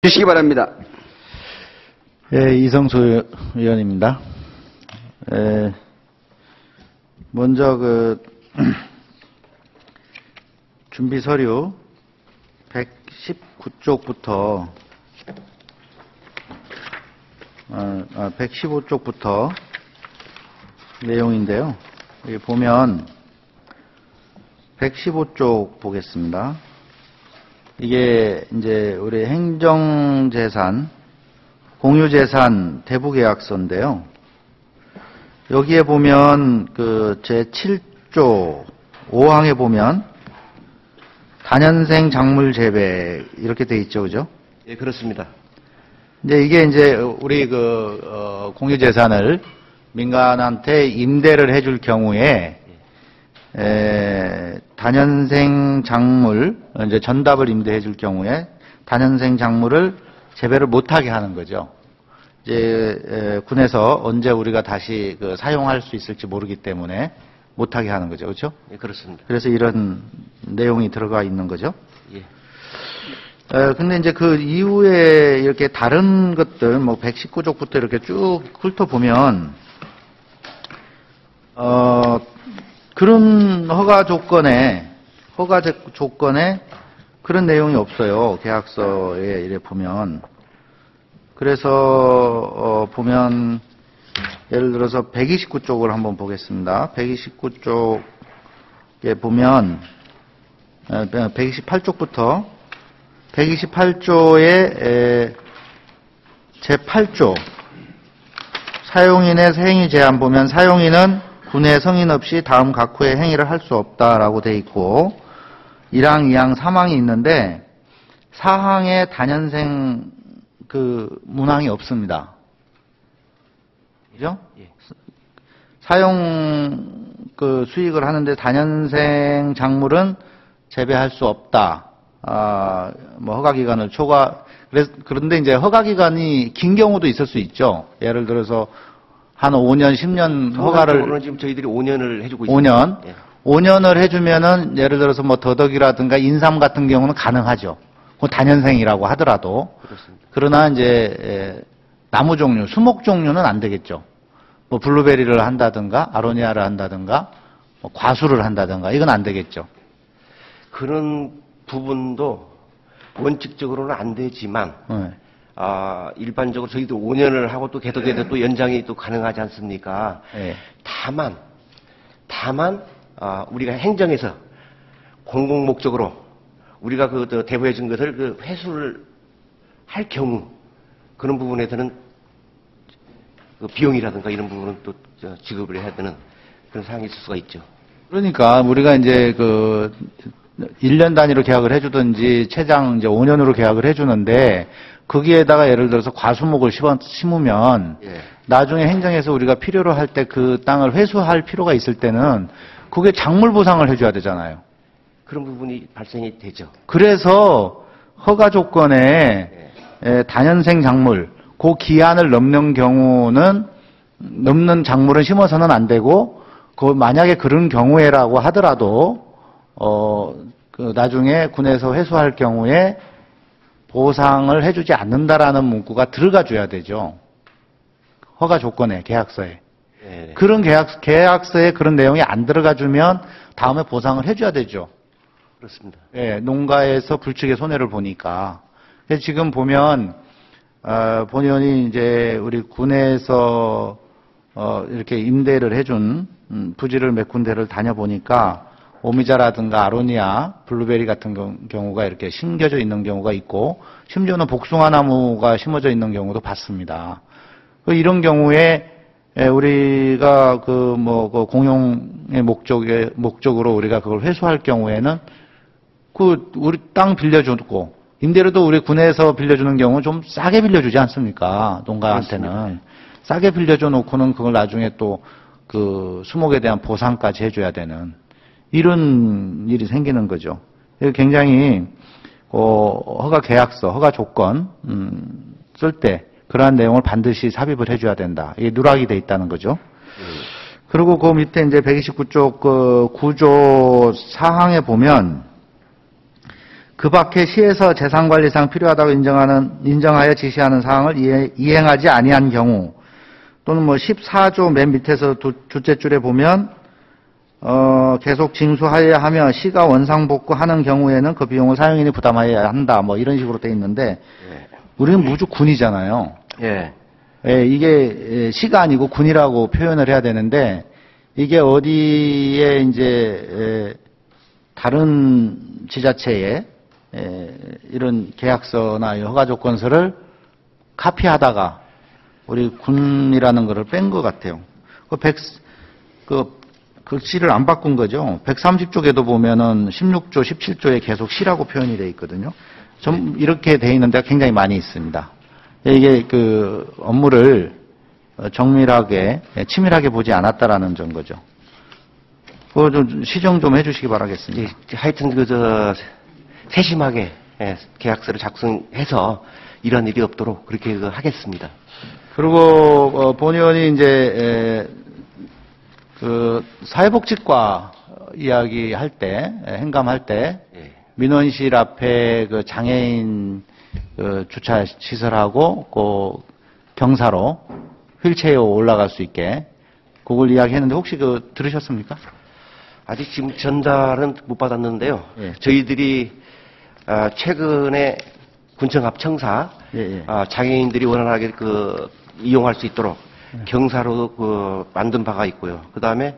주시기 바랍니다. 예, 이성수 의원입니다. 먼저 준비 서류 119쪽부터 115쪽부터 내용인데요. 여기 보면 115쪽 보겠습니다. 이게 이제 우리 행정재산, 공유재산 대부계약서인데요. 여기에 보면 제7조 5항에 보면 다년생 작물 재배 이렇게 돼 있죠, 그죠? 예, 그렇습니다. 이게 이제 우리 공유재산을 민간한테 임대를 해줄 경우에 다년생 작물, 이제 전답을 임대해 줄 경우에 다년생 작물을 재배를 못하게 하는 거죠. 이제 군에서 언제 우리가 다시 사용할 수 있을지 모르기 때문에 못하게 하는 거죠. 그렇죠? 예, 그렇습니다. 그래서 이런 내용이 들어가 있는 거죠. 예. 근데 이제 그 이후에 이렇게 다른 것들, 119쪽부터 이렇게 쭉 훑어보면, 그런 허가 조건에 그런 내용이 없어요. 계약서에 이래 보면. 그래서, 보면, 예를 들어서 129쪽을 한번 보겠습니다. 129쪽에 보면, 128쪽부터, 128조의 제8조, 사용인의 행위 제한 보면 사용인은 군의 승인 없이 다음 각 후의 행위를 할 수 없다라고 돼 있고 1항, 2항, 3항이 있는데 4항에 다년생 문항이 없습니다. 그죠? 예. 사용 수익을 하는데 다년생 작물은 재배할 수 없다. 허가 기간을 그런데 이제 허가 기간이 긴 경우도 있을 수 있죠. 예를 들어서 한 5년, 10년 허가를 지금 저희들이 5년을 해주고 있습니다. 5년. 예. 5년을 해주면은 예를 들어서 더덕이라든가 인삼 같은 경우는 가능하죠. 다년생이라고 하더라도. 그렇습니다. 그러나 이제 나무 종류, 수목 종류는 안 되겠죠. 블루베리를 한다든가 아로니아를 한다든가 과수를 한다든가 이건 안 되겠죠. 그런 부분도 원칙적으로는 안 되지만 네. 일반적으로 저희도 5년을 하고 또 계속해서 또 연장이 또 가능하지 않습니까? 네. 다만 우리가 행정에서 공공 목적으로 우리가 대부해 준 것을 회수를 할 경우 그런 부분에서는 비용이라든가 이런 부분은 또 지급을 해야 되는 그런 사항이 있을 수가 있죠. 그러니까 우리가 이제 1년 단위로 계약을 해주든지 최장 이제 5년으로 계약을 해주는데 거기에다가 예를 들어서 과수목을 심으면 예. 나중에 행정에서 우리가 필요로 할 때 그 땅을 회수할 필요가 있을 때는 그게 작물 보상을 해줘야 되잖아요. 그런 부분이 발생이 되죠. 그래서 허가 조건에 다년생 작물 그 기한을 넘는 작물은 심어서는 안 되고 만약에 그런 경우에라고 하더라도 나중에 군에서 회수할 경우에 보상을 해주지 않는다라는 문구가 들어가 줘야 되죠. 허가 조건에, 계약서에. 네. 그런 계약서에 그런 내용이 안 들어가 주면 다음에 보상을 해줘야 되죠. 그렇습니다. 예, 농가에서 불측의 손해를 보니까. 그래서 지금 보면, 본 의원이 이제 우리 군에서, 이렇게 임대를 해준, 부지를 몇 군데를 다녀보니까, 오미자라든가 아로니아, 블루베리 같은 경우가 이렇게 심겨져 있는 경우가 있고 심지어는 복숭아나무가 심어져 있는 경우도 봤습니다. 이런 경우에 우리가 공용의 목적으로 우리가 그걸 회수할 경우에는 우리 땅 빌려주고 임대료도 우리 군에서 빌려주는 경우는 좀 싸게 빌려주지 않습니까? 농가한테는. 그렇습니다. 싸게 빌려줘 놓고는 그걸 나중에 또 수목에 대한 보상까지 해줘야 되는 이런 일이 생기는 거죠. 굉장히 허가 계약서, 허가 조건 쓸 때 그러한 내용을 반드시 삽입을 해줘야 된다. 이게 누락이 돼 있다는 거죠. 그리고 그 밑에 이제 129쪽 9조 4항에 보면 그 밖에 시에서 재산관리상 필요하다고 인정하여 지시하는 사항을 이행하지 아니한 경우 또는 뭐 14조 맨 밑에서 둘째 줄에 보면 계속 징수하여야 하며 시가 원상복구하는 경우에는 그 비용을 사용인이 부담하여야 한다. 뭐 이런 식으로 돼 있는데 우리는 무주 군이잖아요. 예. 예, 이게 시가 아니고 군이라고 표현을 해야 되는데 이게 어디에 이제 다른 지자체에 이런 계약서나 허가조건서를 카피하다가 우리 군이라는 거를 뺀 것 같아요. 글씨를 안 바꾼 거죠. 130쪽에도 보면은 16조, 17조에 계속 시라고 표현이 되어 있거든요. 좀 이렇게 되어 있는 데가 굉장히 많이 있습니다. 이게 그 업무를 정밀하게, 치밀하게 보지 않았다라는 점거죠. 그거 좀 시정 좀 해주시기 바라겠습니다. 하여튼 세심하게 계약서를 작성해서 이런 일이 없도록 그렇게 하겠습니다. 그리고 본의원이 이제 그 사회복지과 이야기할 때, 행감할 때 민원실 앞에 그 장애인 주차 시설하고 그 경사로 휠체어 올라갈 수 있게 그걸 이야기했는데 혹시 들으셨습니까? 아직 지금 전달은 못 받았는데요. 예. 저희들이 최근에 군청 합청사 장애인들이 원활하게 이용할 수 있도록 경사로 만든 바가 있고요. 그 다음에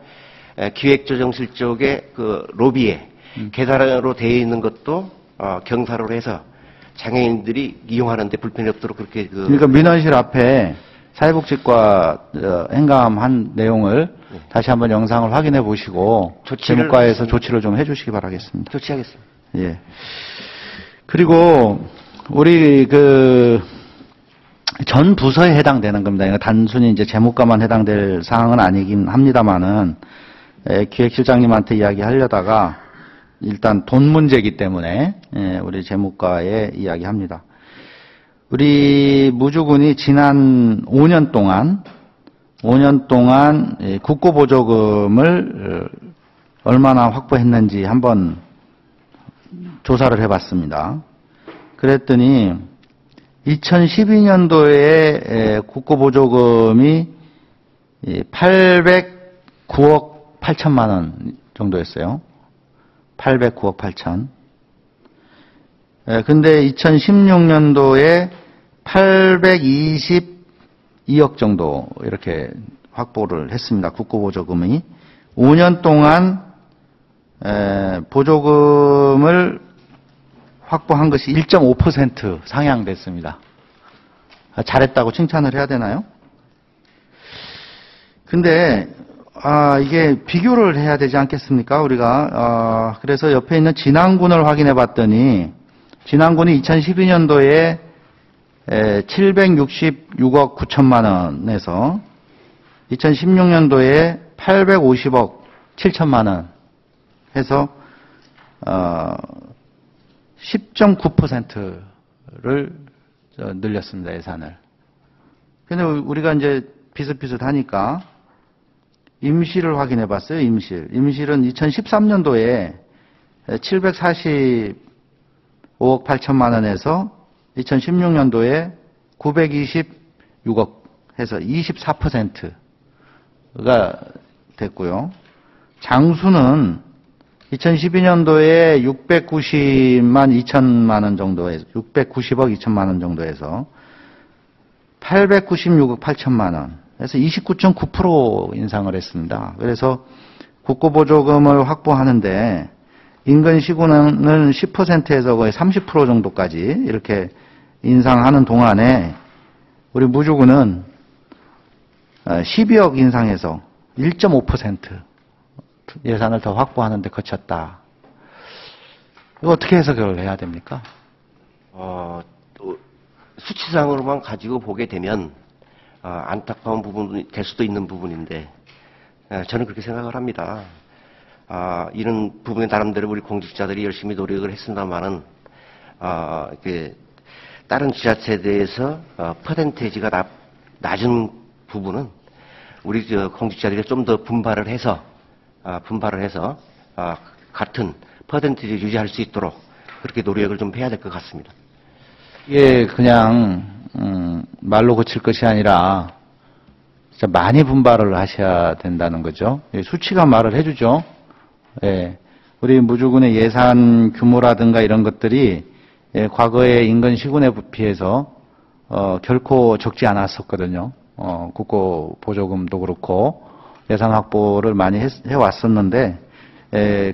기획조정실 쪽에 로비에 계단으로 되어 있는 것도 경사로 해서 장애인들이 이용하는데 불편이 없도록 그렇게 그러니까 민원실 앞에 사회복지과 행감한 내용을 다시 한번 영상을 확인해 보시고 재무과에서 조치를 좀 해주시기 바라겠습니다. 조치하겠습니다. 예. 그리고 우리 전 부서에 해당되는 겁니다. 이거 단순히 이제 재무과만 해당될 사항은 아니긴 합니다만은 기획실장님한테 이야기하려다가 일단 돈 문제이기 때문에 우리 재무과에 이야기합니다. 우리 무주군이 지난 5년 동안 국고보조금을 얼마나 확보했는지 한번 조사를 해봤습니다. 그랬더니 2012년도에 국고보조금이 809억 8천만 원 정도였어요. 809억 8천. 근데 2016년도에 822억 정도 이렇게 확보를 했습니다. 국고보조금이. 5년 동안 보조금을 확보한 것이 1.5% 상향됐습니다. 잘했다고 칭찬을 해야 되나요? 근데 이게 비교를 해야 되지 않겠습니까? 우리가 그래서 옆에 있는 진안군을 확인해 봤더니 진안군이 2012년도에 766억 9천만 원에서 2016년도에 850억 7천만 원 해서 10.9%를 늘렸습니다. 예산을. 근데 우리가 이제 비슷비슷하니까 임실을 확인해 봤어요. 임실은 2013년도에 745억 8천만 원에서 2016년도에 926억 해서 24%가 됐고요. 장수는 2012년도에 690만 2천만 원 정도에서 690억 2천만 원 정도에서 896억 8천만 원 해서 29.9% 인상을 했습니다. 그래서 국고보조금을 확보하는데 인근 시군은 10%에서 거의 30% 정도까지 이렇게 인상하는 동안에 우리 무주군은 12억 인상해서 1.5% 예산을 더 확보하는 데 거쳤다. 이거 어떻게 해석을 해야 됩니까? 수치상으로만 가지고 보게 되면 안타까운 부분이 될 수도 있는 부분인데 저는 그렇게 생각을 합니다. 이런 부분에 나름대로 우리 공직자들이 열심히 노력을 했습니다만은 다른 지자체에 대해서 퍼센테이지가 낮은 부분은 우리 공직자들이 좀 더 분발을 해서 같은 퍼센테이지를 유지할 수 있도록 그렇게 노력을 좀 해야 될 것 같습니다. 이게 그냥 말로 고칠 것이 아니라 진짜 많이 분발을 하셔야 된다는 거죠. 예, 수치가 말을 해주죠. 예, 우리 무주군의 예산 규모라든가 이런 것들이 과거의 인근 시군에 비해서 결코 적지 않았었거든요. 국고 보조금도 그렇고 예산 확보를 많이 해왔었는데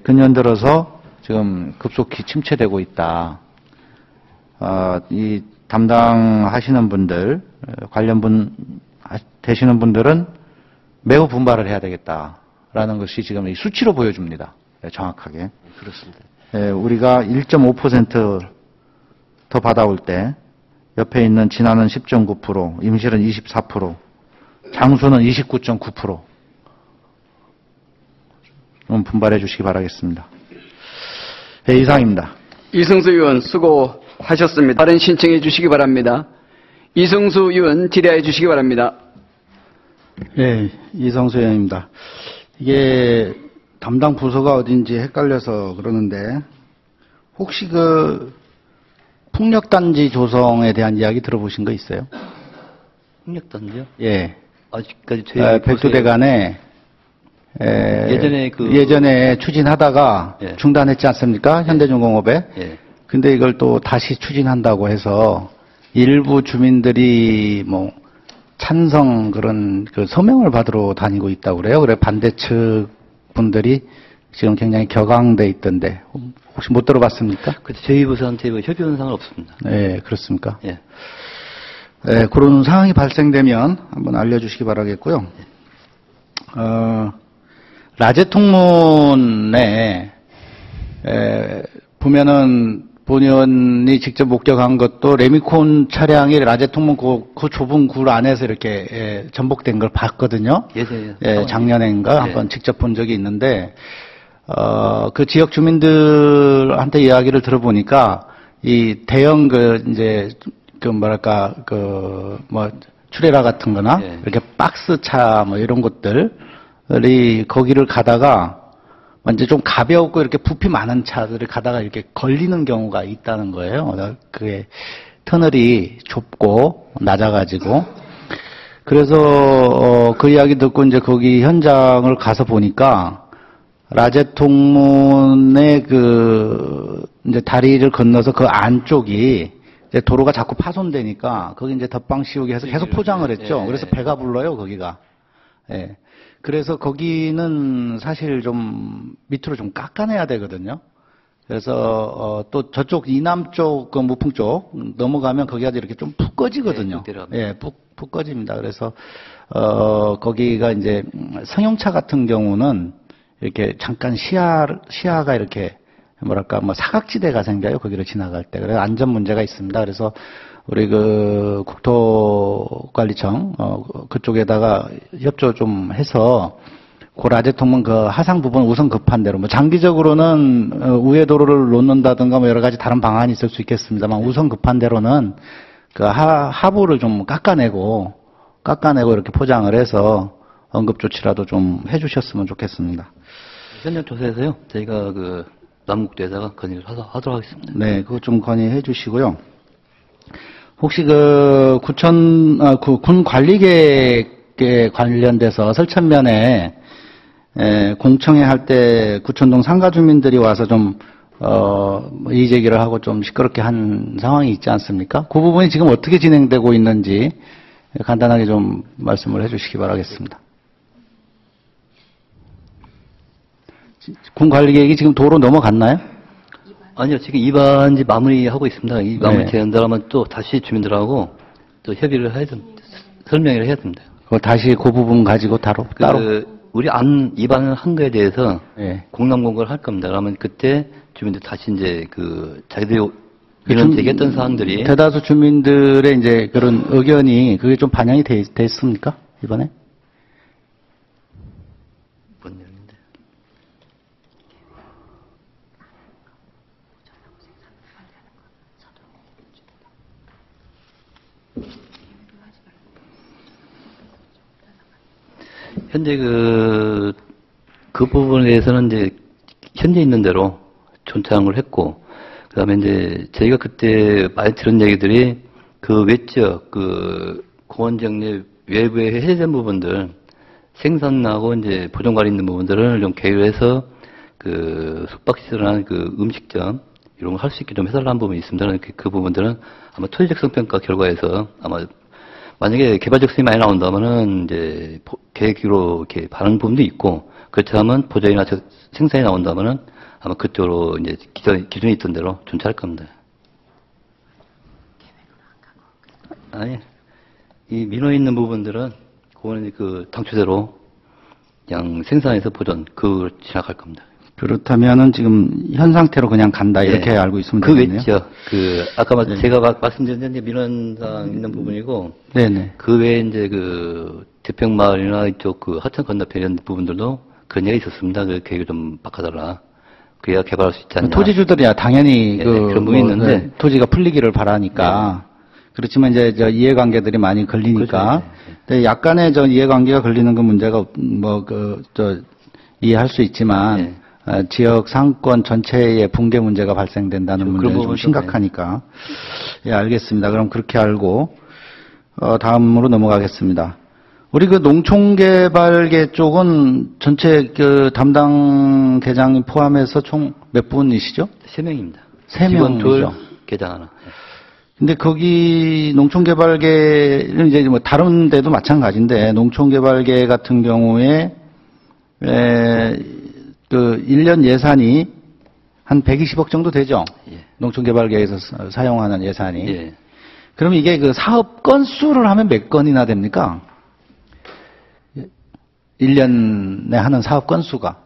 근년 들어서 지금 급속히 침체되고 있다. 이 담당하시는 분들, 관련 되시는 분들은 매우 분발을 해야 되겠다라는 것이 지금 이 수치로 보여줍니다. 정확하게. 그렇습니다. 우리가 1.5%더 받아올 때 옆에 있는 진안은 10.9%, 임실은 24%, 장수는 29.9%. 좀 분발해 주시기 바라겠습니다. 이상입니다. 이승수 의원 수고하셨습니다. 다른 신청해 주시기 바랍니다. 이승수 의원 질의해 주시기 바랍니다. 네, 이성수 의원입니다. 이게 담당 부서가 어딘지 헷갈려서 그러는데 혹시 그 풍력단지 조성에 대한 이야기 들어보신 거 있어요? 협력단지요? 예. 아직까지 저희 백두대간에 예전에 추진하다가 예. 중단했지 않습니까? 현대중공업에. 예. 근데 이걸 또 다시 추진한다고 해서 일부 주민들이 뭐 찬성 그런 그 서명을 받으러 다니고 있다고 그래요. 그래 반대측 분들이 지금 굉장히 격앙돼 있던데 혹시 못 들어봤습니까? 그래서 저희 부서한테 뭐 협의 현상은 없습니다. 네, 그렇습니까? 예. 네, 그런 상황이 발생되면 한번 알려주시기 바라겠고요. 라제통문에 보면은 본의원이 직접 목격한 것도 레미콘 차량이 라제통문 그 좁은 굴 안에서 이렇게 전복된 걸 봤거든요. 작년인가 한번 직접 본 적이 있는데 그 지역 주민들한테 이야기를 들어보니까 이 대형 트레일러 같은 거나 이렇게 박스차 뭐 이런 것들이 거기를 가다가 이제 좀 가볍고 이렇게 부피 많은 차들이 가다가 이렇게 걸리는 경우가 있다는 거예요. 그게 터널이 좁고 낮아가지고. 그래서 그 이야기 듣고 이제 거기 현장을 가서 보니까 라제통문의 이제 다리를 건너서 그 안쪽이 이제 도로가 자꾸 파손되니까 거기 이제 덧방 씌우기 해서 계속 포장을 했죠. 그래서 배가 불러요, 거기가. 예. 그래서 거기는 사실 좀 밑으로 좀 깎아내야 되거든요. 그래서 또 저쪽 이남 쪽, 그 무풍 쪽 넘어가면 거기가 이렇게 좀 푹 꺼지거든요. 예, 푹 꺼집니다. 그래서 거기가 이제 승용차 같은 경우는 이렇게 잠깐 시야가 이렇게 뭐랄까 사각지대가 생겨요. 거기를 지나갈 때. 그래서 안전 문제가 있습니다. 그래서 우리 국토관리청 그쪽에다가 협조 좀 해서 그 라제통문 그 하상 부분 우선 급한 대로 장기적으로는 우회 도로를 놓는다든가 여러 가지 다른 방안이 있을 수 있겠습니다만 우선 급한 대로는 그 하부를 좀 깎아내고 이렇게 포장을 해서 응급 조치라도 좀 해주셨으면 좋겠습니다. 현장 조사에서요. 저희가 남국도에다가 건의를 하도록 하겠습니다. 네, 그거 좀 건의해 주시고요. 혹시 군 관리계획에 관련돼서 설천면에 공청회 할 때 구천동 상가 주민들이 와서 좀 이의 제기를 하고 좀 시끄럽게 한 상황이 있지 않습니까? 그 부분이 지금 어떻게 진행되고 있는지 간단하게 좀 말씀을 해 주시기 바라겠습니다. 군 관리계획이 지금 도로 넘어갔나요? 아니요, 지금 입안지 마무리하고 있습니다. 이 마무리 전달하면 또 다시 주민들하고 또 협의를 해야 됩니다. 설명을 해야 됩니다. 다시 그 부분 가지고 따로? 우리 입안을 한 거에 대해서 공람공고를 할 겁니다. 그러면 그때 주민들 다시 이제 자기들이 이런 얘기했던 사항들이 대다수 주민들의 이제 그런 의견이 그게 좀 반영이 됐습니까? 이번에? 현재 그 부분에 대해서는 이제 현재 있는 대로 존청을 했고, 그다음에 이제 저희가 그때 많이 들은 얘기들이 그 외적 그 공원정 내 외부에 해제된 부분들 생산하고 이제 보존 관리 있는 부분들을 좀 개요해서 그 숙박시설이나 그 음식점 이런 걸 할 수 있게 좀 해달라는 부분이 있습니다. 그 부분들은 아마 토지적 성평가 결과에서 아마 만약에 개발적 수익이 많이 나온다면은 이제 계획으로 이렇게 반응 부분도 있고 그렇지 않으면 보전이나 생산이 나온다면은 아마 그쪽으로 이제 기존에 있던 대로 존재할 겁니다. 아니, 이 민원에 있는 부분들은 그거는 그 당초대로 그냥 생산해서 보전 그 지나갈 겁니다. 그렇다면은 지금 현 상태로 그냥 간다 이렇게 네. 알고 있으면 그 되겠네요. 외죠. 그 아까 네. 제가 말씀드린 이제 민원상 있는 부분이고 네네. 그 외에 이제 그 대평마을이나 이쪽 그 하천 건너편 이런 부분들도 그런 얘기가 있었습니다. 그 계획을 좀 바꿔달라. 그래야 개발할 수 있지 않냐. 토지주들이야 당연히 네, 그 그런 부분이 있는데. 네, 토지가 풀리기를 바라니까. 그렇지만 이제 저 이해관계들이 많이 걸리니까. 그렇죠. 네. 근데 약간의 저 이해관계가 걸리는 그 문제가 뭐 그 저 이해할 수 있지만 네. 지역 상권 전체의 붕괴 문제가 발생된다는 그런 문제는 좀 부분도, 심각하니까. 예, 알겠습니다. 그럼 그렇게 알고 다음으로 넘어가겠습니다. 우리 그 농촌개발계 쪽은 전체 그 담당 계장님 포함해서 총 몇 분이시죠? 3명입니다. 세 직원 둘, 명이죠. 계장 하나. 근데 거기 농촌개발계는 이제 뭐 다른 데도 마찬가지인데 농촌개발계 같은 경우에 그 1년 예산이 한 120억 정도 되죠? 예. 농촌개발계에서 사용하는 예산이. 예. 그럼 이게 그 사업 건수를 하면 몇 건이나 됩니까? 1년에 하는 사업 건수가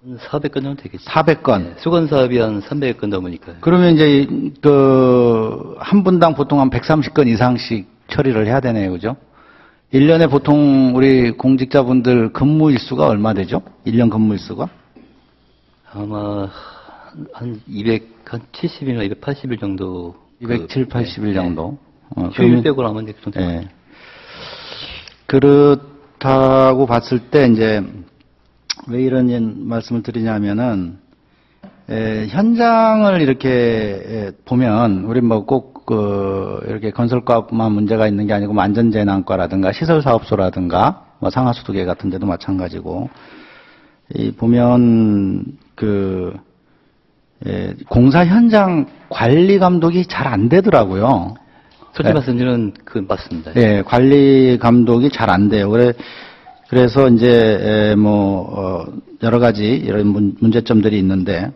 400건 정도 되겠죠. 400건. 예. 수건 사업이 한 300건 넘으니까요. 그러면 이제 그 한 분당 보통 한 130건 이상씩 처리를 해야 되네요. 그죠? 1년에 보통 우리 공직자분들 근무 일수가 얼마 되죠? 1년 근무 일수가? 아마 한 270일이나 280일 정도. 270, 80일 정도. 휴일 그러면- 빼고 나면 이제 그 정도. 예. 그렇다고 봤을 때 이제 왜 이런 말씀을 드리냐면은 현장을 이렇게 보면 우리 뭐 꼭 그 이렇게 건설과만 문제가 있는 게 아니고 뭐 안전재난과라든가 시설사업소라든가 뭐 상하수도계 같은 데도 마찬가지고 이 보면 그 공사 현장 관리 감독이 잘 안 되더라고요. 솔직히 말씀드리면 그 맞습니다. 예, 관리 감독이 잘 안 돼요. 그래서 이제 뭐 여러 가지 이런 문제점들이 있는데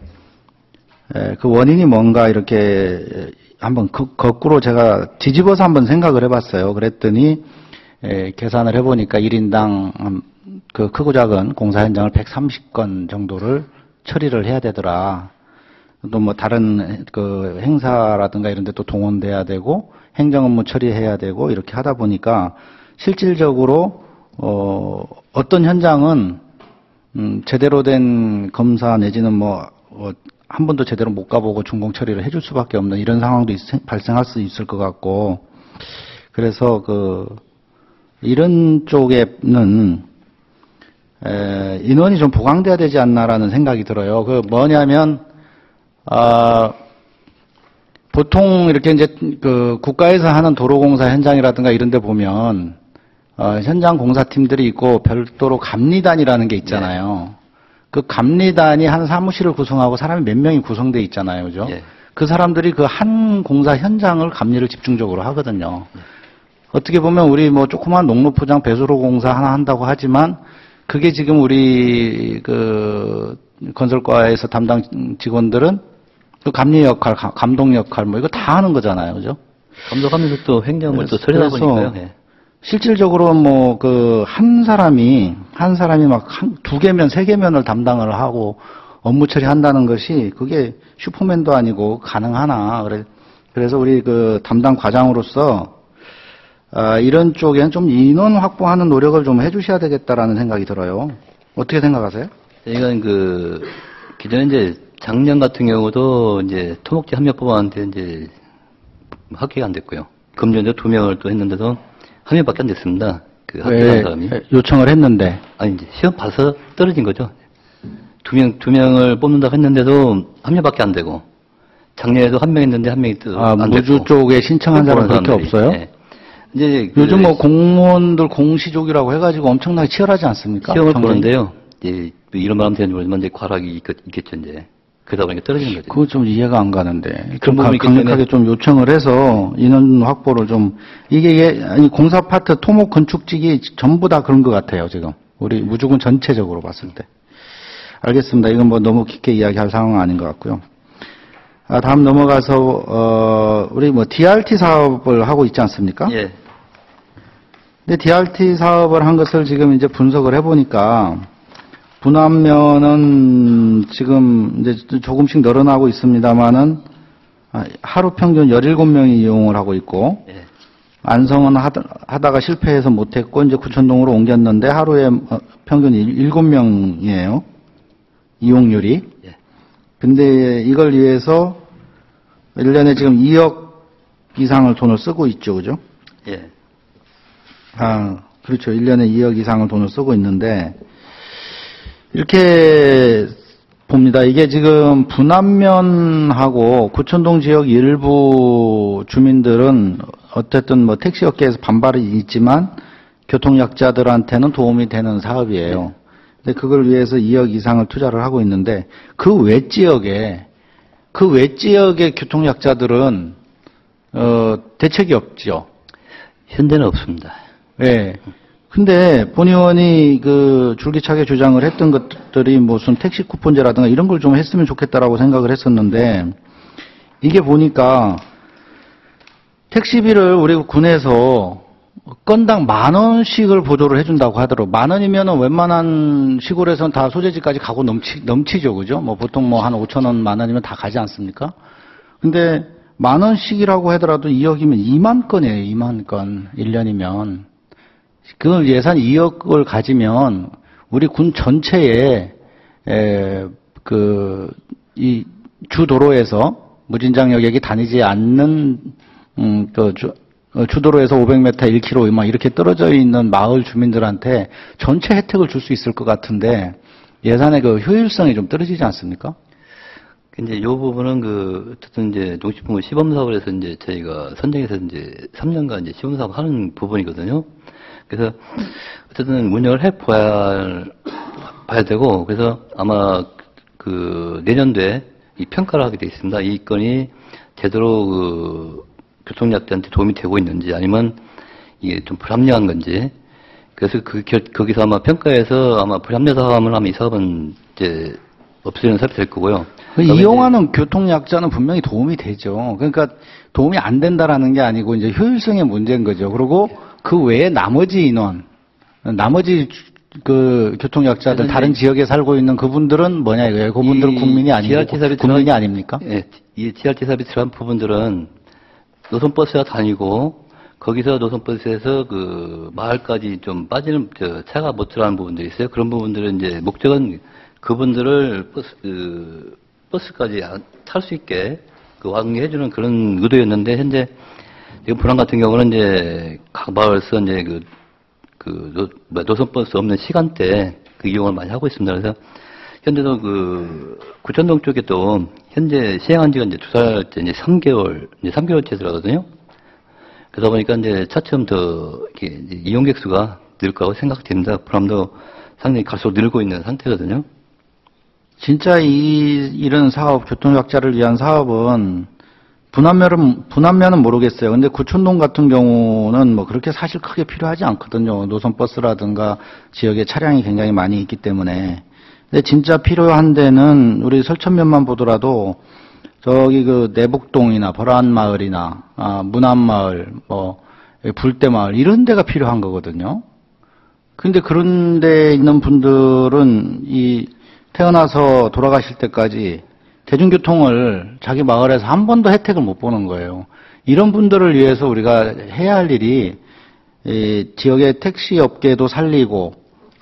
그 원인이 뭔가 이렇게 한번 거꾸로 제가 뒤집어서 한번 생각을 해봤어요. 그랬더니 계산을 해보니까 1인당 그 크고 작은 공사 현장을 130건 정도를 처리를 해야 되더라. 또 뭐 다른 그 행사라든가 이런 데 또 동원돼야 되고 행정 업무 처리해야 되고 이렇게 하다 보니까 실질적으로 어떤 현장은 제대로 된 검사 내지는 뭐 한 번도 제대로 못 가보고 준공 처리를 해줄 수밖에 없는 이런 상황도 발생할 수 있을 것 같고 그래서 이런 쪽에는 인원이 좀 보강돼야 되지 않나라는 생각이 들어요. 그 뭐냐면 보통 이렇게 이제 그 국가에서 하는 도로공사 현장이라든가 이런 데 보면 현장 공사팀들이 있고 별도로 감리단이라는 게 있잖아요. 그 감리단이 한 사무실을 구성하고 사람이 몇 명이 구성되어 있잖아요. 그죠? 예. 그 사람들이 그 한 공사 현장을 감리를 집중적으로 하거든요. 어떻게 보면 우리 뭐 조그만 농로포장 배수로 공사 하나 한다고 하지만 그게 지금 우리 그 건설과에서 담당 직원들은 그 감리 역할, 감독 역할 뭐 이거 다 하는 거잖아요. 그죠? 감독하면서 또 행정을 또 처리하다 그래서 보니까요. 예. 실질적으로 뭐 그 한 사람이 막 두 개면 세 개면을 담당을 하고 업무 처리한다는 것이 그게 슈퍼맨도 아니고 가능하나. 그래서 우리 그 담당 과장으로서 이런 쪽엔 좀 인원 확보하는 노력을 좀 해주셔야 되겠다라는 생각이 들어요. 어떻게 생각하세요? 이건 기존에 이제 작년 같은 경우도 이제 토목지 협력법안한테 이제 합격이 안 됐고요. 금년에 2명을 또 했는데도 한 명밖에 안 됐습니다. 그 합격한 사람이. 요청을 했는데. 아니 이제 시험 봐서 떨어진 거죠. 두 명을 뽑는다고 했는데도 한 명밖에 안 되고 작년에도 한 명 했는데 한 명이 또 안 무주 됐고. 쪽에 신청한 사람은 그렇게 사람들이. 없어요? 예. 이제 그 요즘 뭐 공무원들 공시족이라고 해가지고 엄청나게 치열하지 않습니까? 시험을 경쟁이? 보는데요. 이제 이런 말 하면 되는지 모르지만 이제 과락이 있겠죠, 이제. 그러다 보니까 떨어지는 거죠. 그거 좀 이해가 안 가는데. 좀 그런 부분이 있기 강력하게 때문에- 좀 요청을 해서 인원 확보를 좀, 아니, 공사 파트 토목 건축직이 전부 다 그런 것 같아요, 지금. 우리 무주군 전체적으로 봤을 때. 알겠습니다. 이건 뭐 너무 깊게 이야기할 상황은 아닌 것 같고요. 다음 넘어가서, 우리 뭐 DRT 사업을 하고 있지 않습니까? 예. 근데 DRT 사업을 한 것을 지금 이제 분석을 해보니까, 분암면은 지금 이제 조금씩 늘어나고 있습니다만은 하루 평균 17명이 이용을 하고 있고 예. 안성은 하다가 실패해서 못했고 이제 구천동으로 옮겼는데 하루에 평균 7명이에요. 이용률이. 예. 근데 이걸 위해서 1년에 지금 2억 이상을 돈을 쓰고 있죠. 그죠? 예. 그렇죠. 1년에 2억 이상을 돈을 쓰고 있는데 이렇게 봅니다. 이게 지금 분암면하고 구천동 지역 일부 주민들은 어쨌든 뭐 택시업계에서 반발이 있지만 교통약자들한테는 도움이 되는 사업이에요. 근데 그걸 위해서 2억 이상을 투자를 하고 있는데 그 외 지역의 교통약자들은 대책이 없죠. 현재는 없습니다. 예. 근데 본 의원이 그 줄기차게 주장을 했던 것들이 무슨 택시 쿠폰제라든가 이런 걸 좀 했으면 좋겠다라고 생각을 했었는데 이게 보니까 택시비를 우리 군에서 건당 10,000원씩을 보조를 해준다고 하더라고요. 10,000원이면은 웬만한 시골에서는 다 소재지까지 가고 넘치죠. 그죠? 뭐 보통 뭐 한 5,000원, 10,000원이면 다 가지 않습니까? 근데 10,000원씩이라고 하더라도 2억이면 2만 건이에요. 2만 건. 1년이면. 그 예산 2억을 가지면 우리 군 전체에 이 주도로에서 무진장 여객이 다니지 않는 주도로에서 500m, 1km 막 이렇게 떨어져 있는 마을 주민들한테 전체 혜택을 줄 수 있을 것 같은데 예산의 그 효율성이 좀 떨어지지 않습니까? 이제 요 부분은 어쨌든 이제 농식품부 시범 사업을 해서 이제 저희가 선정해서 이제 3년간 이제 시범 사업 하는 부분이거든요. 그래서 어쨌든 운영을 봐야 되고, 그래서 아마 내년도에 이 평가를 하게 돼 있습니다. 이 건이 제대로 교통약자한테 도움이 되고 있는지 아니면 이게 좀 불합리한 건지. 그래서 거기서 아마 평가해서 아마 불합리한 사업을 하면 이 사업은 이제 없어지는 사업이 될 거고요. 이용하는 교통약자는 분명히 도움이 되죠. 그러니까 도움이 안 된다라는 게 아니고 이제 효율성의 문제인 거죠. 그리고 그 외에 나머지 인원, 나머지 교통약자들 다른 지역에 살고 있는 그분들은 뭐냐 이거예요. 그분들은 국민이 아니고 국민이 아닙니까? 예, 이 GRT 사업이 들어간 부분들은 노선버스가 다니고 거기서 노선버스에서 마을까지 좀 빠지는 차가 못 들어가는 부분들이 있어요. 그런 부분들은 이제 목적은 그분들을 버스까지 탈 수 있게 완공해주는 그런 의도였는데 현재 지금 분암 같은 경우는 이제 각 마을에서 이제 노선버스 없는 시간대 이용을 많이 하고 있습니다. 그래서 현재도 구천동 쪽에 또 현재 시행한 지가 이제 2달째 이제 3개월째 들어가거든요. 그러다 보니까 이제 차츰 더 이렇게 이용객 수가 늘 거라고 생각됩니다. 분암도 상당히 갈수록 늘고 있는 상태거든요. 진짜 이런 사업, 교통약자를 위한 사업은 분암면은 모르겠어요. 근데 구천동 같은 경우는 뭐 그렇게 사실 크게 필요하지 않거든요. 노선버스라든가 지역에 차량이 굉장히 많이 있기 때문에. 근데 진짜 필요한 데는 우리 설천면만 보더라도 저기 내북동이나 벌안마을이나 문암마을, 불대마을 이런 데가 필요한 거거든요. 근데 그런 데 있는 분들은 태어나서 돌아가실 때까지 대중교통을 자기 마을에서 한 번도 혜택을 못 보는 거예요. 이런 분들을 위해서 우리가 해야 할 일이 지역의 택시 업계도 살리고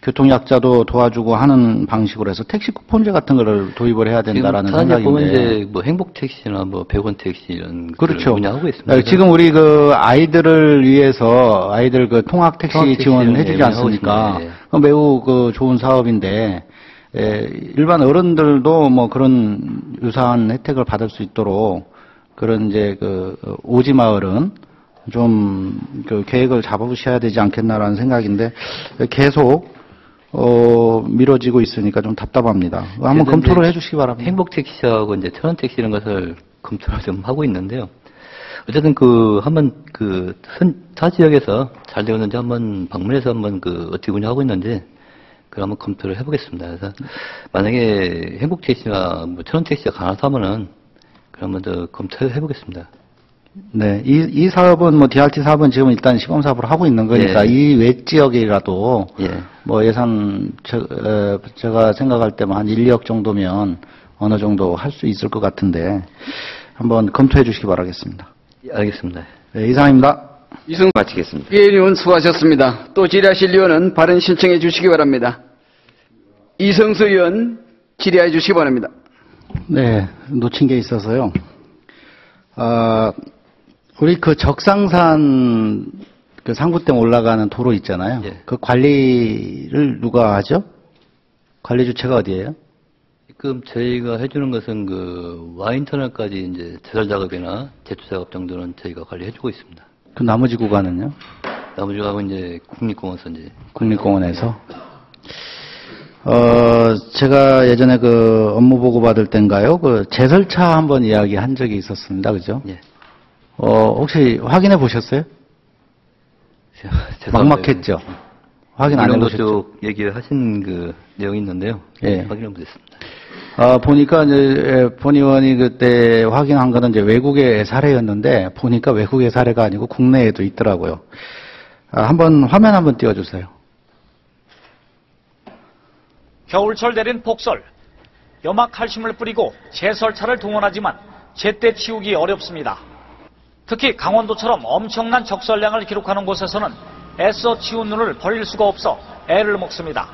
교통약자도 도와주고 하는 방식으로 해서 택시 쿠폰제 같은 거를 도입을 해야 된다라는 생각인데. 보면 생각인데. 이제 행복택시나 100원 택시 이런 그렇죠. 운영하고 있습니다. 지금 우리 아이들을 위해서 아이들 통학 택시 지원을 해주지 운영하고 않습니까? 있습니다. 예. 매우 좋은 사업인데 일반 어른들도 뭐 그런 유사한 혜택을 받을 수 있도록 그런 이제 그 오지 마을은 좀 그 계획을 잡아보셔야 되지 않겠나라는 생각인데 계속 미뤄지고 있으니까 좀 답답합니다. 한번 검토를 해주시기 바랍니다. 행복택시하고 이제 천원택시 이런 것을 검토를 좀 하고 있는데요. 어쨌든 한번 타 지역에서 잘 되고 있는지 한번 방문해서 한번 어떻게 운영하고 있는지 그걸 한번 검토를 해보겠습니다. 그래서 만약에 행복택시나 뭐 천원택시가 가능하다면은 그러면 더 검토해보겠습니다. 네, 이 사업은 뭐 DRT 사업은 지금 일단 시범 사업을 하고 있는 거니까 예. 이 외 지역이라도 예. 뭐 예산 제가 생각할 때만 한 1, 2억 정도면 어느 정도 할 수 있을 것 같은데 한번 검토해 주시기 바라겠습니다. 예, 알겠습니다. 네, 이상입니다. 이승수 마치겠습니다. 의원 수고하셨습니다. 또 질의하실 의원은 발언 신청해 주시기 바랍니다. 이승수 의원 질의해 주시기 바랍니다. 네, 놓친 게 있어서요. 우리 그 적상산 그 상구댐 올라가는 도로 있잖아요. 예. 그 관리를 누가 하죠? 관리 주체가 어디예요? 지금 저희가 해주는 것은 와인터널까지 이제 제설 작업이나 제초 작업 정도는 저희가 관리해주고 있습니다. 그 나머지 구간은요? 나머지 가면 이제 국립공원에서 이제 국립공원에서. 제가 예전에 그 업무 보고 받을 땐가요? 그 제설차 한번 이야기 한 적이 있었습니다. 그죠? 예. 혹시 확인해 보셨어요? 막막했죠? 확인 안 이런도 해보셨죠? 쪽 얘기하신 내용이 있는데요. 예. 확인해 보겠습니다. 보니까 이제 본 의원이 그때 확인한 거는 이제 외국의 사례였는데 보니까 외국의 사례가 아니고 국내에도 있더라고요. 한번 화면 한번 띄워주세요. 겨울철 내린 폭설, 염화칼슘을 뿌리고 제설차를 동원하지만 제때 치우기 어렵습니다. 특히 강원도처럼 엄청난 적설량을 기록하는 곳에서는 애써 치운 눈을 버릴 수가 없어 애를 먹습니다.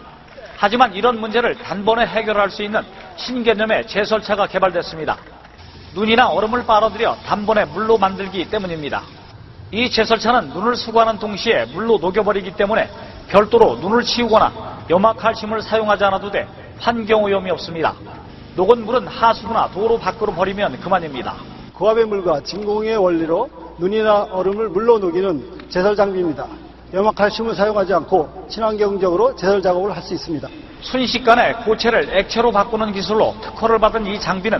하지만 이런 문제를 단번에 해결할 수 있는 신개념의 제설차가 개발됐습니다. 눈이나 얼음을 빨아들여 단번에 물로 만들기 때문입니다. 이 제설차는 눈을 수거하는 동시에 물로 녹여버리기 때문에 별도로 눈을 치우거나 염화칼슘을 사용하지 않아도 돼 환경오염이 없습니다. 녹은 물은 하수구나 도로 밖으로 버리면 그만입니다. 고압의 물과 진공의 원리로 눈이나 얼음을 물로 녹이는 제설 장비입니다. 염화칼슘을 사용하지 않고 친환경적으로 제설 작업을 할 수 있습니다. 순식간에 고체를 액체로 바꾸는 기술로 특허를 받은 이 장비는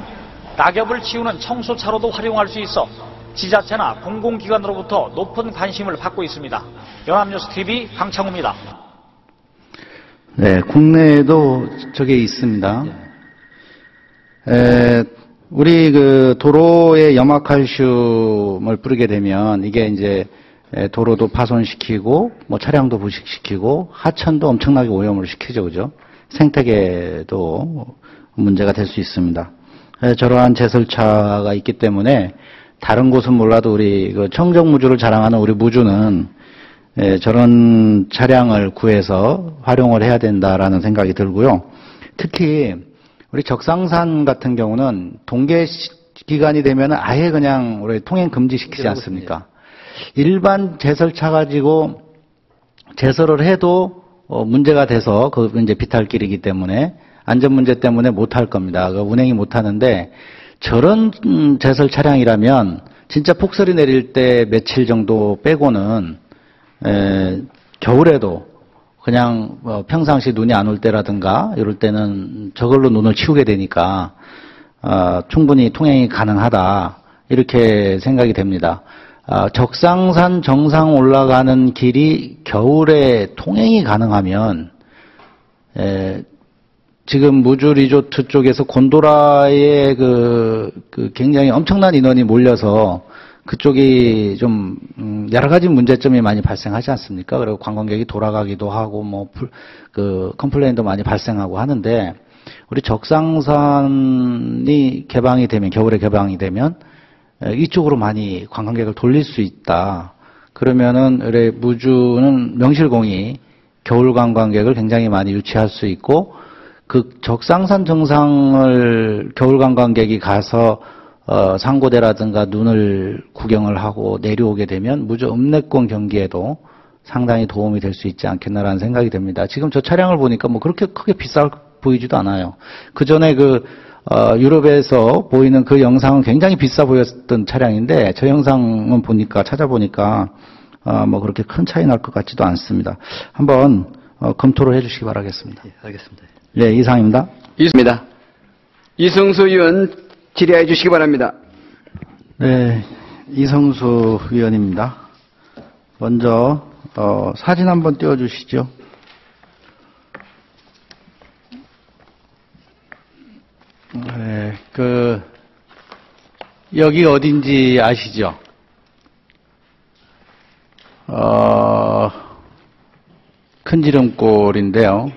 낙엽을 치우는 청소차로도 활용할 수 있어 지자체나 공공기관으로부터 높은 관심을 받고 있습니다. 연합뉴스TV 강창우입니다. 네, 국내에도 저게 있습니다. 우리 그 도로에 염화칼슘을 뿌리게 되면 이게 이제 도로도 파손시키고 뭐 차량도 부식시키고 하천도 엄청나게 오염을 시키죠, 그죠? 생태계도 문제가 될 수 있습니다. 저러한 제설차가 있기 때문에 다른 곳은 몰라도 우리 그 청정무주를 자랑하는 우리 무주는 저런 차량을 구해서 활용을 해야 된다라는 생각이 들고요. 특히 우리 적상산 같은 경우는 동계 기간이 되면 아예 그냥 우리 통행 금지시키지 않습니까? 일반 제설차 가지고 제설을 해도 문제가 돼서 그 이제 비탈길이기 때문에 안전 문제 때문에 못 할 겁니다. 운행이 못 하는데 저런 제설 차량이라면 진짜 폭설이 내릴 때 며칠 정도 빼고는 겨울에도 그냥 평상시 눈이 안 올 때라든가 이럴 때는 저걸로 눈을 치우게 되니까 충분히 통행이 가능하다 이렇게 생각이 됩니다. 적상산 정상 올라가는 길이 겨울에 통행이 가능하면 지금 무주 리조트 쪽에서 곤도라에 그 굉장히 엄청난 인원이 몰려서 그쪽이 좀 여러 가지 문제점이 많이 발생하지 않습니까? 그리고 관광객이 돌아가기도 하고 뭐 컴플레인도 많이 발생하고 하는데 우리 적상산이 개방이 되면 겨울에 개방이 되면 이쪽으로 많이 관광객을 돌릴 수 있다. 그러면은 우리 무주는 명실공히 겨울 관광객을 굉장히 많이 유치할 수 있고 그 적상산 정상을 겨울 관광객이 가서 상고대라든가 눈을 구경을 하고 내려오게 되면 무주 읍내권 경기에도 상당히 도움이 될 수 있지 않겠나라는 생각이 듭니다. 지금 저 차량을 보니까 뭐 그렇게 크게 비쌀 보이지도 않아요. 그 전에 유럽에서 보이는 그 영상은 굉장히 비싸 보였던 차량인데, 저 영상은 찾아보니까, 뭐 그렇게 큰 차이 날 것 같지도 않습니다. 한번, 검토를 해 주시기 바라겠습니다. 예, 알겠습니다. 네, 이상입니다. 있습니다. 이성수 의원 질의해 주시기 바랍니다. 네, 이성수 의원입니다. 먼저, 사진 한번 띄워주시죠. 네, 여기 어딘지 아시죠? 큰 지름골인데요.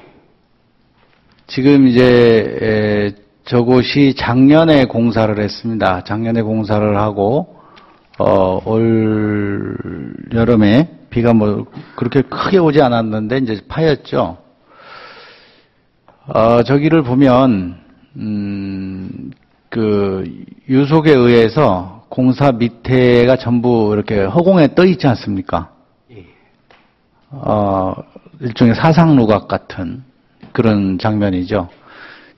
지금 이제, 저곳이 작년에 공사를 했습니다. 작년에 공사를 하고, 올 여름에 비가 뭐 그렇게 크게 오지 않았는데 이제 파였죠. 저기를 보면, 유속에 의해서 공사 밑에가 전부 이렇게 허공에 떠 있지 않습니까? 일종의 사상루각 같은 그런 장면이죠.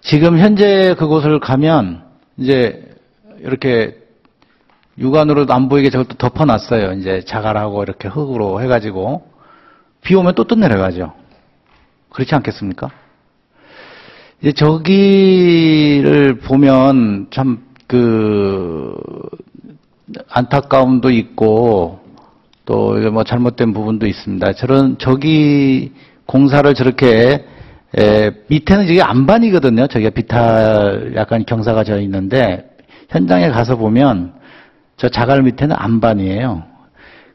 지금 현재 그곳을 가면 이제 이렇게 육안으로도 안 보이게 저것도 덮어놨어요. 이제 자갈하고 이렇게 흙으로 해가지고 비 오면 또 내려가죠. 그렇지 않겠습니까? 이제 저기를 보면 참 안타까움도 있고 또 뭐 잘못된 부분도 있습니다. 저기 공사를 저렇게 밑에는 저게 안반이거든요. 저기가 비탈 약간 경사가 져 있는데 현장에 가서 보면 저 자갈 밑에는 안반이에요.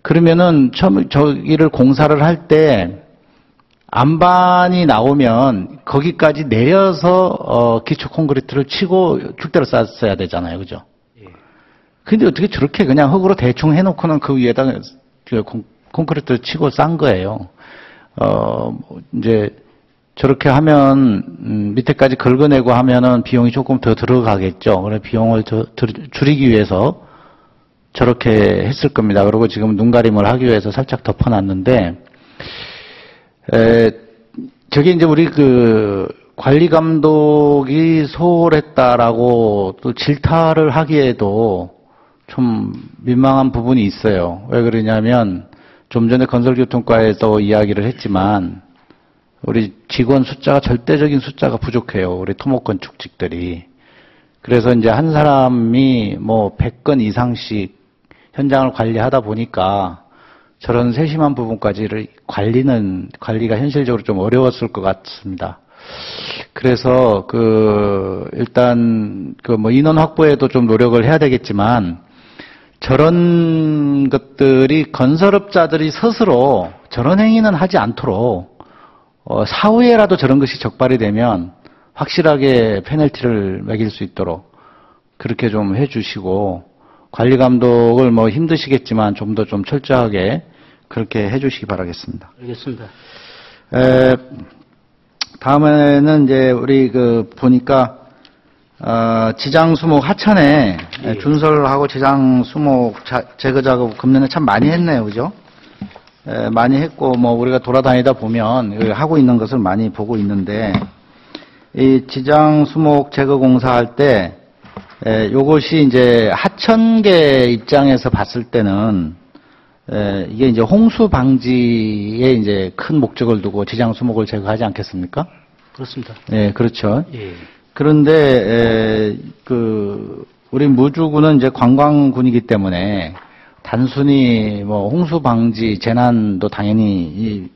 그러면은 처음 저기를 공사를 할 때 안반이 나오면 거기까지 내려서 기초 콘크리트를 치고 축대로 쌌어야 되잖아요. 그죠? 근데 어떻게 저렇게 그냥 흙으로 대충 해놓고는 그 위에다 콘크리트를 치고 싼 거예요. 이제 저렇게 하면 밑에까지 긁어내고 하면은 비용이 조금 더 들어가겠죠. 그래 비용을 줄이기 위해서 저렇게 했을 겁니다. 그리고 지금 눈가림을 하기 위해서 살짝 덮어놨는데, 저게 이제 우리 관리 감독이 소홀했다라고 또 질타를 하기에도 좀 민망한 부분이 있어요. 왜 그러냐면 좀 전에 건설교통과에서 이야기를 했지만 우리 직원 숫자가 절대적인 숫자가 부족해요. 우리 토목건축직들이. 그래서 이제 한 사람이 뭐 100건 이상씩 현장을 관리하다 보니까 저런 세심한 부분까지를 관리가 현실적으로 좀 어려웠을 것 같습니다. 그래서 일단 뭐 인원 확보에도 좀 노력을 해야 되겠지만 저런 것들이 건설업자들이 스스로 저런 행위는 하지 않도록 사후에라도 저런 것이 적발이 되면 확실하게 페널티를 매길 수 있도록 그렇게 좀 해주시고 관리 감독을 뭐 힘드시겠지만 좀 더 좀 철저하게 그렇게 해주시기 바라겠습니다. 알겠습니다. 다음에는 이제 우리 보니까 지장수목 하천에 준설하고 지장수목 제거 작업 금년에 참 많이 했네요, 그죠? 많이 했고 뭐 우리가 돌아다니다 보면 여기 하고 있는 것을 많이 보고 있는데 이 지장수목 제거 공사할 때 요것이 이제 하천계 입장에서 봤을 때는 이게 이제 홍수 방지에 이제 큰 목적을 두고 지장수목을 제거하지 않겠습니까? 그렇습니다. 네, 그렇죠. 예. 그런데 우리 무주군은 이제 관광군이기 때문에 단순히 뭐 홍수 방지 재난도 당연히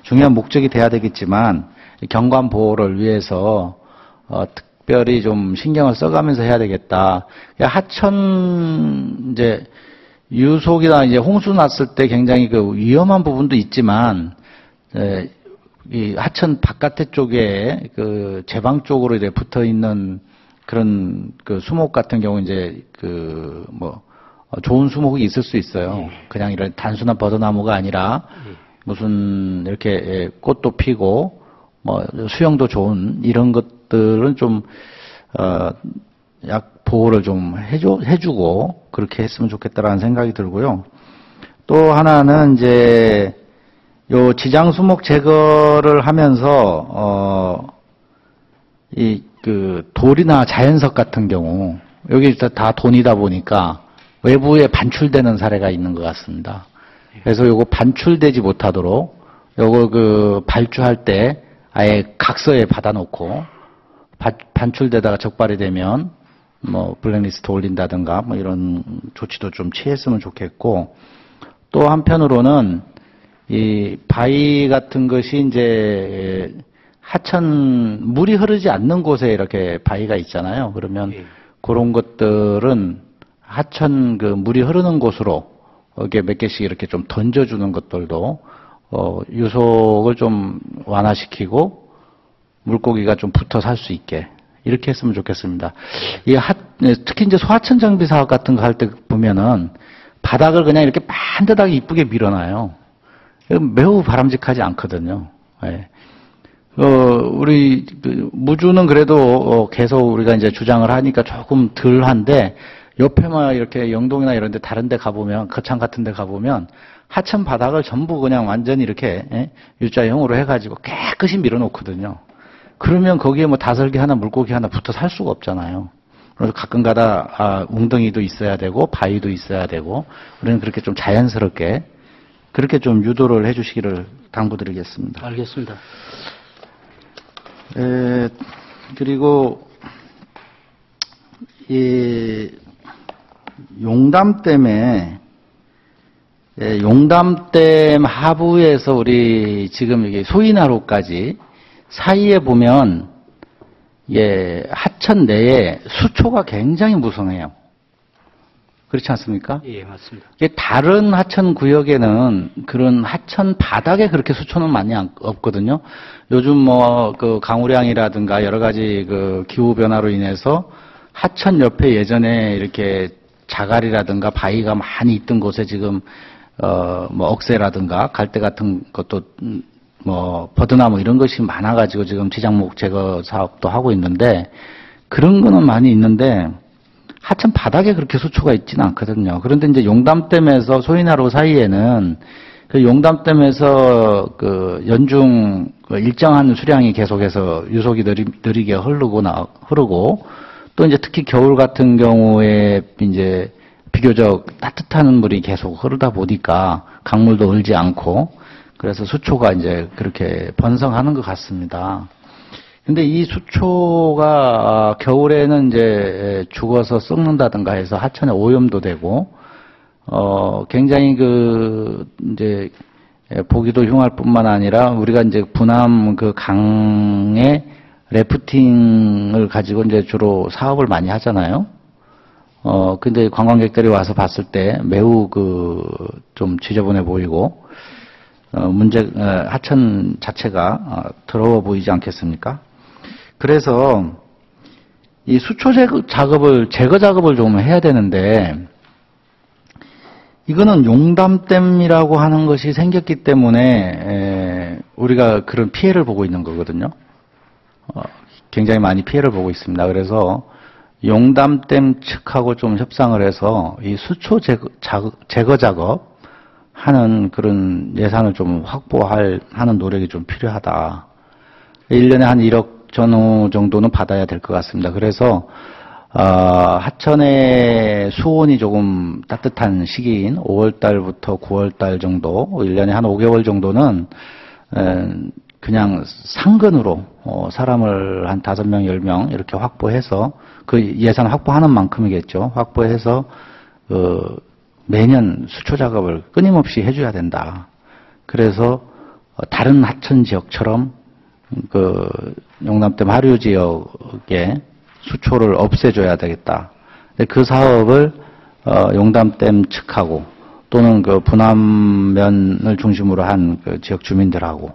중요한 목적이 돼야 되겠지만 경관 보호를 위해서 특별히 좀 신경을 써가면서 해야 되겠다. 하천 이제 유속이나 이제 홍수 났을 때 굉장히 위험한 부분도 있지만 이 하천 바깥에 쪽에 제방 쪽으로 이제 붙어 있는 그런 수목 같은 경우 이제 뭐 좋은 수목이 있을 수 있어요. 그냥 이런 단순한 버드나무가 아니라 무슨 이렇게 꽃도 피고 뭐 수영도 좋은 이런 것들은 좀 약 보호를 좀 해주고 그렇게 했으면 좋겠다라는 생각이 들고요. 또 하나는 이제 요 지장수목 제거를 하면서 그 돌이나 자연석 같은 경우 여기 다 돈이다 보니까 외부에 반출되는 사례가 있는 것 같습니다. 그래서 요거 반출되지 못하도록 요거 그 발주할 때 아예 각서에 받아놓고 반출되다가 적발이 되면 뭐 블랙리스트 올린다든가 뭐 이런 조치도 좀 취했으면 좋겠고, 또 한편으로는 이 바위 같은 것이 이제 하천 물이 흐르지 않는 곳에 이렇게 바위가 있잖아요. 그러면 그런 것들은 하천 그 물이 흐르는 곳으로 이렇게 몇 개씩 이렇게 좀 던져주는 것들도 유속을 좀 완화시키고 물고기가 좀 붙어 살 수 있게 이렇게 했으면 좋겠습니다. 특히 이제 소하천 정비 사업 같은 거 할 때 보면은 바닥을 그냥 이렇게 반듯하게 이쁘게 밀어놔요. 매우 바람직하지 않거든요. 예. 우리 무주는 그래도 계속 우리가 이제 주장을 하니까 조금 덜한데, 옆에만 이렇게 영동이나 이런 데 다른 데 가보면, 거창 같은 데 가보면 하천 바닥을 전부 그냥 완전히 이렇게 U자형으로 해가지고 깨끗이 밀어놓거든요. 그러면 거기에 뭐 다슬기 하나 물고기 하나 붙어 살 수가 없잖아요. 그래서 가끔가다 웅덩이도 있어야 되고 바위도 있어야 되고, 우리는 그렇게 좀 자연스럽게 그렇게 좀 유도를 해주시기를 당부드리겠습니다. 알겠습니다. 그리고 이 용담댐에 용담댐 하부에서 우리 지금 여기 소인하로까지 사이에 보면 하천 내에 수초가 굉장히 무성해요. 그렇지 않습니까? 예, 맞습니다. 다른 하천 구역에는 그런 하천 바닥에 그렇게 수초는 많이 없거든요. 요즘 뭐 그 강우량이라든가 여러 가지 그 기후 변화로 인해서 하천 옆에 예전에 이렇게 자갈이라든가 바위가 많이 있던 곳에 지금 뭐 억새라든가 갈대 같은 것도 뭐 버드나무 이런 것이 많아가지고 지금 지작목 제거 사업도 하고 있는데, 그런 거는 많이 있는데 하천 바닥에 그렇게 수초가 있지는 않거든요. 그런데 이제 용담댐에서 소인하로 사이에는 그 용담댐에서 그 연중 일정한 수량이 계속해서 유속이 느리게 흐르고 또 이제 특히 겨울 같은 경우에 이제 비교적 따뜻한 물이 계속 흐르다 보니까 강물도 얼지 않고, 그래서 수초가 이제 그렇게 번성하는 것 같습니다. 근데 이 수초가 겨울에는 이제 죽어서 썩는다든가 해서 하천에 오염도 되고, 굉장히 이제 보기도 흉할 뿐만 아니라 우리가 이제 분암 그 강에 래프팅을 가지고 이제 주로 사업을 많이 하잖아요. 근데 관광객들이 와서 봤을 때 매우 좀 지저분해 보이고, 하천 자체가 더러워 보이지 않겠습니까? 그래서 이 수초 제거 작업을 좀 해야 되는데, 이거는 용담댐이라고 하는 것이 생겼기 때문에 우리가 그런 피해를 보고 있는 거거든요. 굉장히 많이 피해를 보고 있습니다. 그래서 용담댐 측하고 좀 협상을 해서 이 수초 제거 작업 하는 그런 예산을 좀 하는 노력이 좀 필요하다. 1년에 한 1억 전후 정도는 받아야 될 것 같습니다. 그래서 하천의 수온이 조금 따뜻한 시기인 5월달부터 9월달 정도, 1년에 한 5개월 정도는 그냥 상근으로 사람을 한 5명, 10명 이렇게 확보해서, 그 예산 확보하는 만큼이겠죠. 확보해서 매년 수초 작업을 끊임없이 해줘야 된다. 그래서 다른 하천 지역처럼 용담댐 하류 지역에 수초를 없애줘야 되겠다. 그 사업을 용담댐 측하고 또는 그 분암면을 중심으로 한 그 지역 주민들하고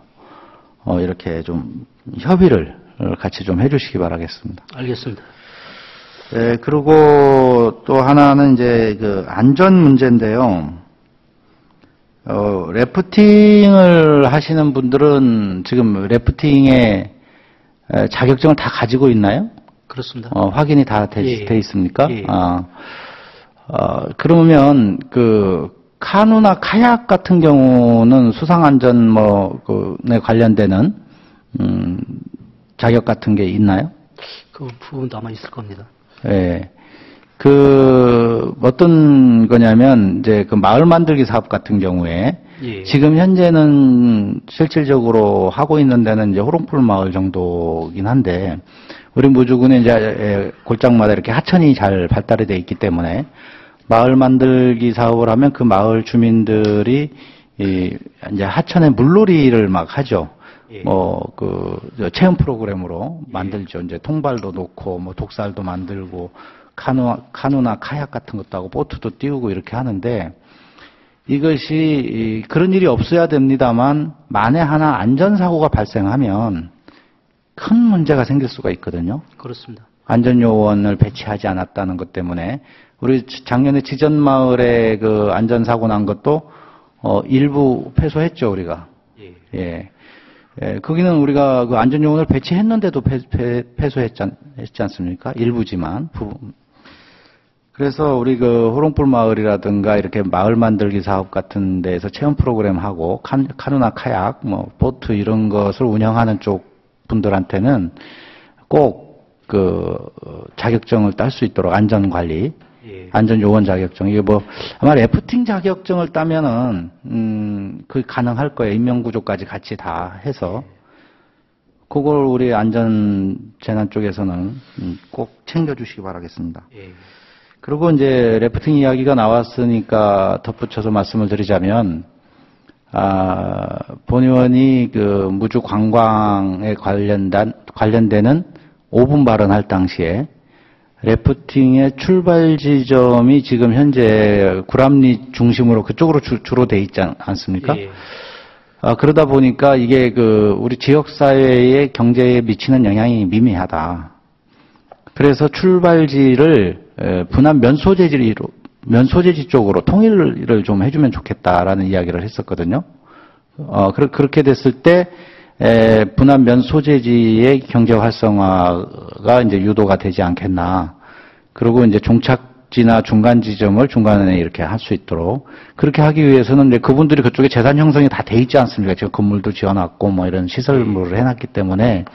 이렇게 좀 협의를 같이 좀 해주시기 바라겠습니다. 알겠습니다. 네, 그리고 또 하나는 이제 그 안전 문제인데요. 래프팅을 하시는 분들은 지금 래프팅의 자격증을 다 가지고 있나요? 그렇습니다. 확인이 다 돼 예. 있습니까? 예. 그러면 카누나 카약 같은 경우는 수상안전 네 관련되는 자격 같은 게 있나요? 그 부분도 아마 있을 겁니다. 예. 어떤 거냐면, 이제 그 마을 만들기 사업 같은 경우에, 예. 지금 현재는 실질적으로 하고 있는 데는 이제 호롱풀 마을 정도긴 한데, 우리 무주군에 이제 골장마다 이렇게 하천이 잘 발달이 돼 있기 때문에, 마을 만들기 사업을 하면 그 마을 주민들이 이제 하천에 물놀이를 막 하죠. 예. 체험 프로그램으로 만들죠. 이제 통발도 놓고, 독살도 만들고, 카누나 카약 같은 것도 하고, 보트도 띄우고 이렇게 하는데, 이것이, 그런 일이 없어야 됩니다만, 만에 하나 안전사고가 발생하면 큰 문제가 생길 수가 있거든요. 그렇습니다. 안전요원을 배치하지 않았다는 것 때문에, 우리 작년에 지전마을에 그 안전사고 난 것도, 일부 패소했죠, 우리가. 예. 거기는 우리가 그 안전요원을 배치했는데도 패소했지 않습니까? 일부지만. 그래서 우리 그 호롱불 마을이라든가 이렇게 마을 만들기 사업 같은 데에서 체험 프로그램 하고 카누나 카약, 보트 이런 것을 운영하는 쪽 분들한테는 꼭 그 자격증을 딸 수 있도록 안전관리, 안전요원 자격증, 이게 아마 래프팅 자격증을 따면은, 가능할 거예요. 인명구조까지 같이 다 해서. 그걸 우리 안전재난 쪽에서는 꼭 챙겨주시기 바라겠습니다. 그리고 이제 래프팅 이야기가 나왔으니까 덧붙여서 말씀을 드리자면, 본 의원이 그 무주 관광에 관련되는 5분 발언할 당시에 래프팅의 출발 지점이 지금 현재 구람리 중심으로 그쪽으로 주로 돼 있지 않습니까? 그러다 보니까 이게 우리 지역사회의 경제에 미치는 영향이 미미하다. 그래서 출발지를 분한 면소재지 쪽으로 통일을 좀 해주면 좋겠다라는 이야기를 했었거든요. 그렇게 됐을 때, 분한 면소재지의 경제 활성화가 이제 유도가 되지 않겠나. 그리고 이제 종착지나 중간 지점을 중간에 이렇게 할 수 있도록. 그렇게 하기 위해서는 이제 그분들이 그쪽에 재산 형성이 다 돼 있지 않습니까? 지금 건물도 지어놨고 이런 시설물을 해놨기 때문에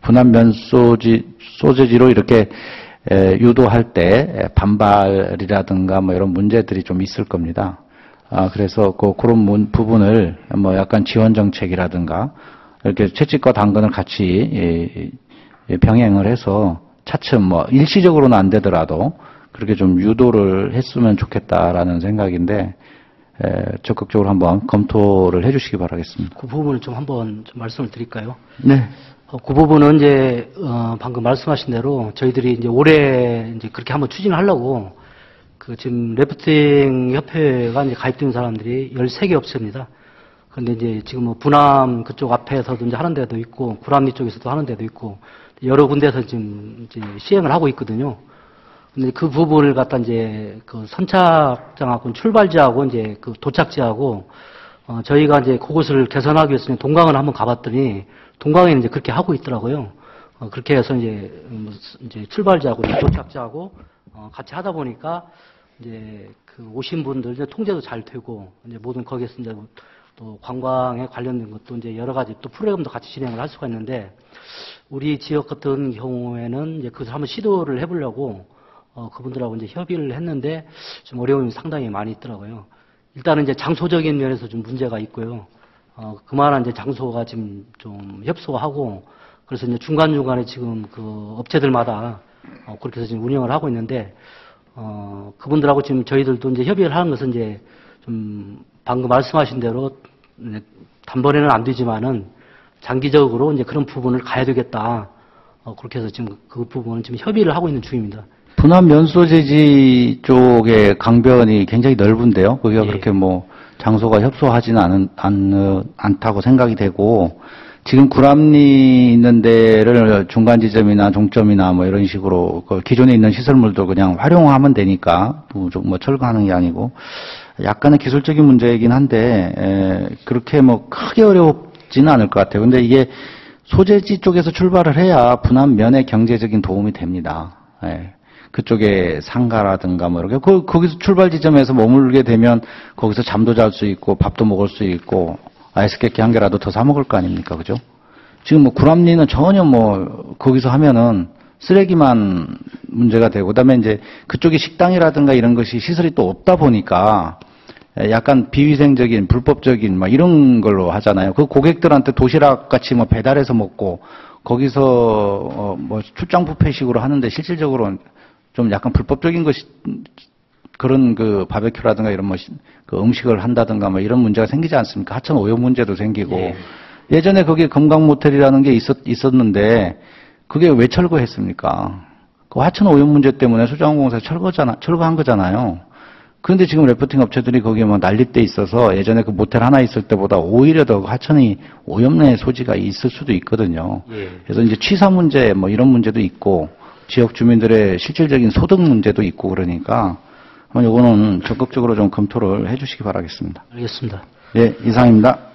분한 면소재지로 이렇게 유도할 때 반발이라든가 이런 문제들이 좀 있을 겁니다. 그래서 그런 부분을 약간 지원 정책이라든가 이렇게 채찍과 당근을 같이 병행을 해서 차츰 일시적으로는 안 되더라도 그렇게 좀 유도를 했으면 좋겠다라는 생각인데 적극적으로 한번 검토를 해주시기 바라겠습니다. 그 부분을 좀 한번 좀 말씀을 드릴까요? 네. 그 부분은 이제 방금 말씀하신 대로 저희들이 이제 올해 이제 그렇게 한번 추진을 하려고 지금 래프팅 협회가 이제 가입된 사람들이 13개 업체입니다. 그런데 이제 지금 분함 그쪽 앞에서도 이제 하는 데도 있고 구람리 쪽에서도 하는 데도 있고 여러 군데에서 지금 이제 시행을 하고 있거든요. 근데 그 부분을 갖다 이제 그 선착장하고 출발지하고 이제 그 도착지하고 저희가 이제 그곳을 개선하기 위해서 동강을 한번 가봤더니 동강에는 이제 그렇게 하고 있더라고요. 그렇게 해서 이제 출발지하고 도착지하고 같이 하다 보니까 이제 오신 분들 이제 통제도 잘 되고 이제 모든 거기에서 이제 또 관광에 관련된 것도 이제 여러 가지 또 프로그램도 같이 진행을 할 수가 있는데 우리 지역 같은 경우에는 이제 그것을 한번 시도를 해보려고 그분들하고 이제 협의를 했는데 좀 어려움이 상당히 많이 있더라고요. 일단은 이제 장소적인 면에서 좀 문제가 있고요. 그만한 이제 장소가 지금 좀 협소하고 그래서 이제 중간중간에 지금 그 업체들마다 그렇게 해서 지금 운영을 하고 있는데 그분들하고 지금 저희들도 이제 협의를 하는 것은 이제 좀 방금 말씀하신 대로 단번에는 안 되지만은 장기적으로 이제 그런 부분을 가야 되겠다. 그렇게 해서 지금 그 부분은 지금 협의를 하고 있는 중입니다. 분한 면소재지 쪽의 강변이 굉장히 넓은데요. 거기가 그렇게 장소가 협소하지는 않다고 생각이 되고, 지금 구람리 있는 데를 중간 지점이나 종점이나 이런 식으로 기존에 있는 시설물도 그냥 활용하면 되니까, 철거하는 게 아니고, 약간의 기술적인 문제이긴 한데, 그렇게 크게 어렵지는 않을 것 같아요. 근데 이게 소재지 쪽에서 출발을 해야 분한 면의 경제적인 도움이 됩니다. 그쪽에 상가라든가 이렇게 거기서 출발 지점에서 머물게 되면 거기서 잠도 잘 수 있고 밥도 먹을 수 있고 아이스케이크 한 개라도 더 사 먹을 거 아닙니까, 그죠? 지금 구람리는 전혀 거기서 하면은 쓰레기만 문제가 되고, 그다음에 이제 그쪽에 식당이라든가 이런 것이 시설이 또 없다 보니까 약간 비위생적인, 불법적인 막 이런 걸로 하잖아요. 그 고객들한테 도시락 같이 뭐 배달해서 먹고 거기서 뭐 출장 뷔페식으로 하는데 실질적으로 좀 약간 불법적인 것이 그런 그 바베큐라든가 이런 뭐 그 음식을 한다든가 뭐 이런 문제가 생기지 않습니까? 하천 오염 문제도 생기고 예전에 거기에 금강 모텔이라는 게 있었는데 그게 왜 철거했습니까? 그 하천 오염 문제 때문에 수자원공사 철거한 거잖아요. 그런데 지금 래프팅 업체들이 거기에 막 난립돼 있어서 예전에 그 모텔 하나 있을 때보다 오히려 더 하천이 오염의 소지가 있을 수도 있거든요. 그래서 이제 취사 문제 뭐 이런 문제도 있고 지역 주민들의 실질적인 소득 문제도 있고 그러니까 요거는 적극적으로 좀 검토를 해 주시기 바라겠습니다. 알겠습니다. 예, 이상입니다.